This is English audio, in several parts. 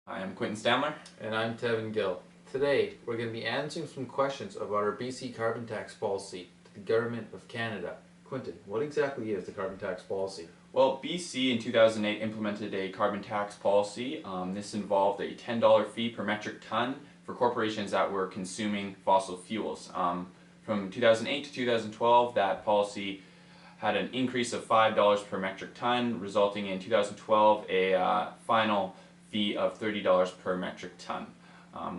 Hi, I'm Quentin Stamler. And I'm Tevin Gill. Today, we're going to be answering some questions about our BC carbon tax policy to the Government of Canada. Quentin, what exactly is the carbon tax policy? Well, BC in 2008 implemented a carbon tax policy. This involved a $10 fee per metric ton for corporations that were consuming fossil fuels. From 2008 to 2012, that policy had an increase of $5 per metric ton, resulting in 2012 a final fee of $30 per metric ton.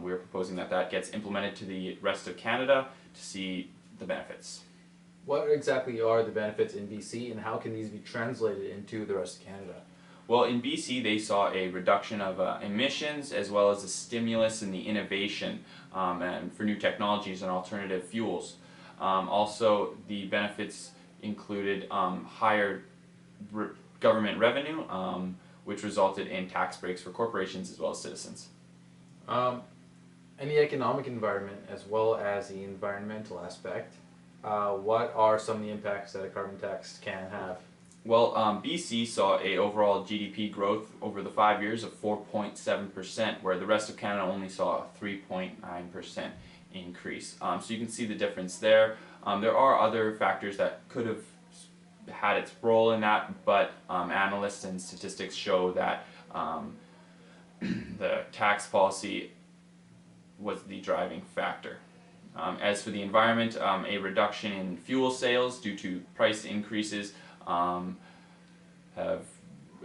We're proposing that that gets implemented to the rest of Canada to see the benefits. What exactly are the benefits in BC and how can these be translated into the rest of Canada? Well, in BC, they saw a reduction of emissions as well as a stimulus in the innovation and for new technologies and alternative fuels. Also, the benefits included higher government revenue, which resulted in tax breaks for corporations as well as citizens. Um, in the economic environment as well as the environmental aspect, what are some of the impacts that a carbon tax can have? Well, BC saw a overall GDP growth over the 5 years of 4.7%, where the rest of Canada only saw a 3.9% increase. So you can see the difference there. There are other factors that could have had its role in that, but analysts and statistics show that the tax policy was the driving factor. As for the environment, a reduction in fuel sales due to price increases have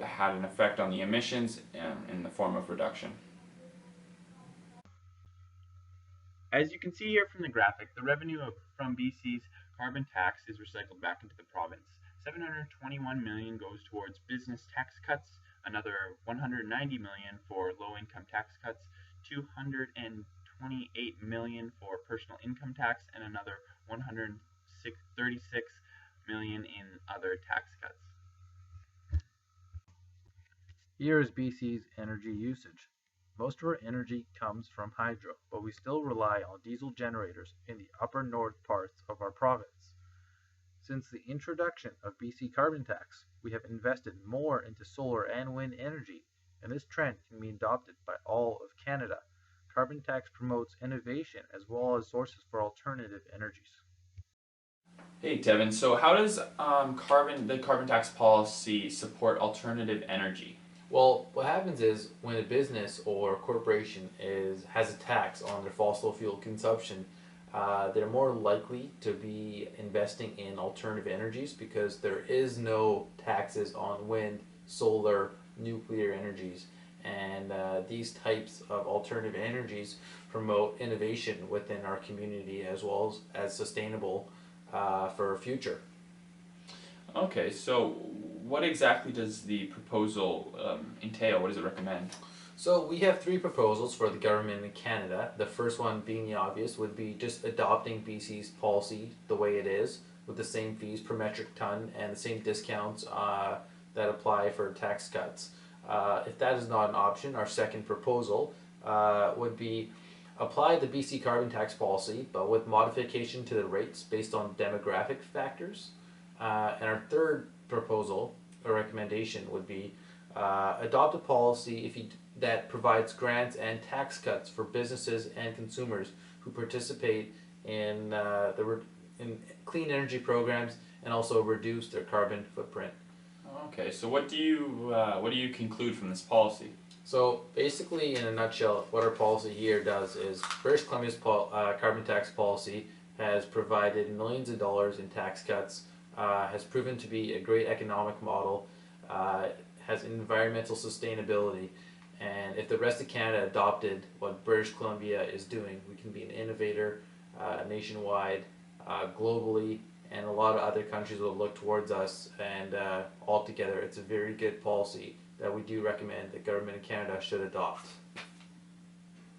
had an effect on the emissions in the form of reduction. As you can see here from the graphic, the revenue from BC's carbon tax is recycled back into the province. 721 million goes towards business tax cuts, another 190 million for low-income tax cuts, 228 million for personal income tax, and another 136 million in other tax cuts. Here is BC's energy usage. Most of our energy comes from hydro, but we still rely on diesel generators in the upper north parts of our province. Since the introduction of BC carbon tax, we have invested more into solar and wind energy, and this trend can be adopted by all of Canada. Carbon tax promotes innovation as well as sources for alternative energies. Hey Devin, so how does the carbon tax policy support alternative energy? Well, what happens is when a business or corporation has a tax on their fossil fuel consumption, they're more likely to be investing in alternative energies because there is no taxes on wind, solar, nuclear energies, and these types of alternative energies promote innovation within our community as well as sustainable for our future. Okay, so what exactly does the proposal entail? What does it recommend? So we have three proposals for the government in Canada. The first one, being the obvious, would be just adopting BC's policy the way it is, with the same fees per metric ton and the same discounts that apply for tax cuts. If that is not an option, our second proposal would be apply the BC carbon tax policy, but with modification to the rates based on demographic factors. And our third proposal or recommendation would be adopt a policy that provides grants and tax cuts for businesses and consumers who participate in in clean energy programs and also reduce their carbon footprint. Okay, so what do you conclude from this policy? So basically, in a nutshell, what our policy here does is British Columbia's carbon tax policy has provided millions of dollars in tax cuts, has proven to be a great economic model, has environmental sustainability, and if the rest of Canada adopted what British Columbia is doing, we can be an innovator nationwide, globally, and a lot of other countries will look towards us, and altogether it's a very good policy that we do recommend the government of Canada should adopt.